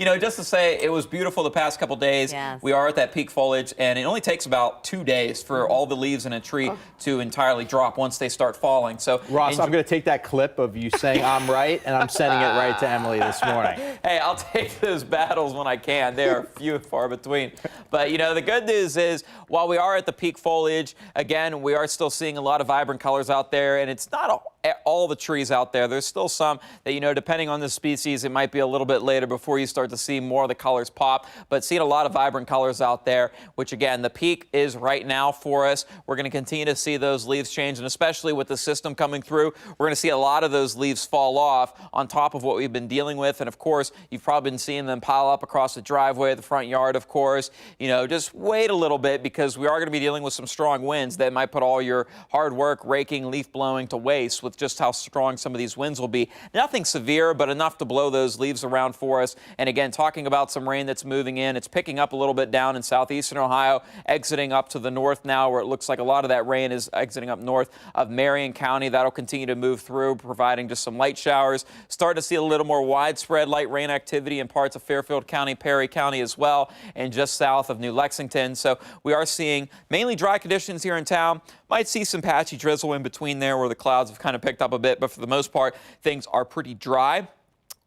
You know, just to say, it was beautiful the past couple days. Yes. We are at that peak foliage, and it only takes about 2 days for all the leaves in a tree to entirely drop once they start falling. So, Ross, I'm going to take that clip of you saying I'm right, and I'm sending it right to Emily this morning. Hey, I'll take those battles when I can. They are few and far between. But, you know, the good news is, while we are at the peak foliage, again, we are still seeing a lot of vibrant colors out there, and it's not all the trees out there. There's still some that, you know, depending on the species, it might be a little bit later before you start to see more of the colors pop. But seeing a lot of vibrant colors out there, which, again, the peak is right now for us. We're going to continue to see those leaves change, and especially with the system coming through, we're going to see a lot of those leaves fall off on top of what we've been dealing with. And, of course, you've probably been seeing them pile up across the driveway, the front yard, of course. You know, just wait a little bit, because we are going to be dealing with some strong winds that might put all your hard work raking, leaf blowing to waste with just how strong some of these winds will be. Nothing severe, but enough to blow those leaves around for us. And again, talking about some rain that's moving in, it's picking up a little bit down in southeastern Ohio, exiting up to the north now, where it looks like a lot of that rain is exiting up north of Marion County. That'll continue to move through, providing just some light showers. Start to see a little more widespread light rain activity in parts of Fairfield County, Perry County as well, and just south of New Lexington. So we are seeing mainly dry conditions here in town. Might see some patchy drizzle in between there where the clouds have kind of picked up a bit, but for the most part, things are pretty dry.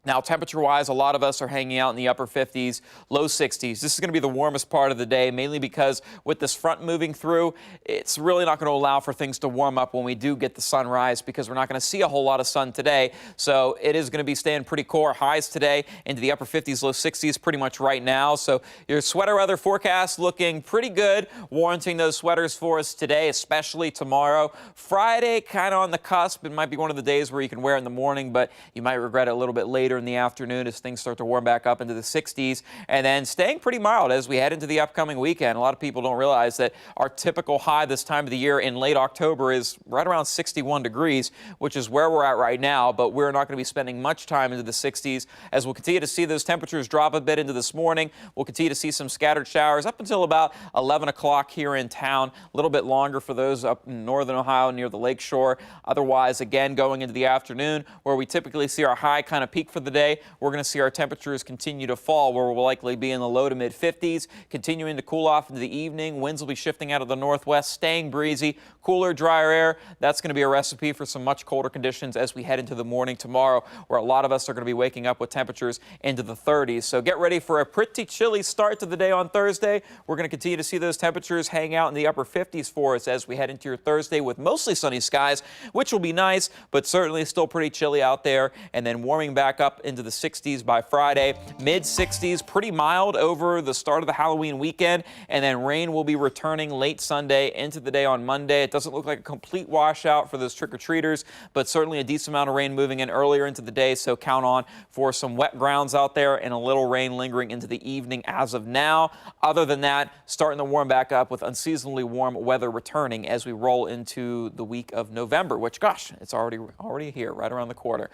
Now, temperature-wise, a lot of us are hanging out in the upper 50s, low 60s. This is going to be the warmest part of the day, mainly because with this front moving through, it's really not going to allow for things to warm up when we do get the sunrise, because we're not going to see a whole lot of sun today. So it is going to be staying pretty cool. Our highs today into the upper 50s, low 60s pretty much right now. So your sweater weather forecast looking pretty good, warranting those sweaters for us today, especially tomorrow. Friday, kind of on the cusp. It might be one of the days where you can wear it in the morning, but you might regret it a little bit later in the afternoon as things start to warm back up into the 60s, and then staying pretty mild as we head into the upcoming weekend. A lot of people don't realize that our typical high this time of the year in late October is right around 61 degrees, which is where we're at right now, but we're not going to be spending much time into the 60s as we'll continue to see those temperatures drop a bit into this morning. We'll continue to see some scattered showers up until about 11 o'clock here in town, a little bit longer for those up in northern Ohio near the lake shore. Otherwise, again, going into the afternoon, where we typically see our high kind of peak for the day, we're going to see our temperatures continue to fall, where we'll likely be in the low to mid 50s, continuing to cool off into the evening. Winds will be shifting out of the northwest, staying breezy, cooler, drier air. That's going to be a recipe for some much colder conditions as we head into the morning tomorrow, where a lot of us are going to be waking up with temperatures into the 30s. So get ready for a pretty chilly start to the day on Thursday. We're going to continue to see those temperatures hang out in the upper 50s for us as we head into your Thursday with mostly sunny skies, which will be nice, but certainly still pretty chilly out there, and then warming back up into the 60s by Friday, mid 60s, pretty mild over the start of the Halloween weekend, and then rain will be returning late Sunday into the day on Monday. It doesn't look like a complete washout for those trick-or-treaters, but certainly a decent amount of rain moving in earlier into the day, so count on for some wet grounds out there and a little rain lingering into the evening as of now. Other than that, starting to warm back up with unseasonably warm weather returning as we roll into the week of November, which, gosh, it's already here, right around the corner.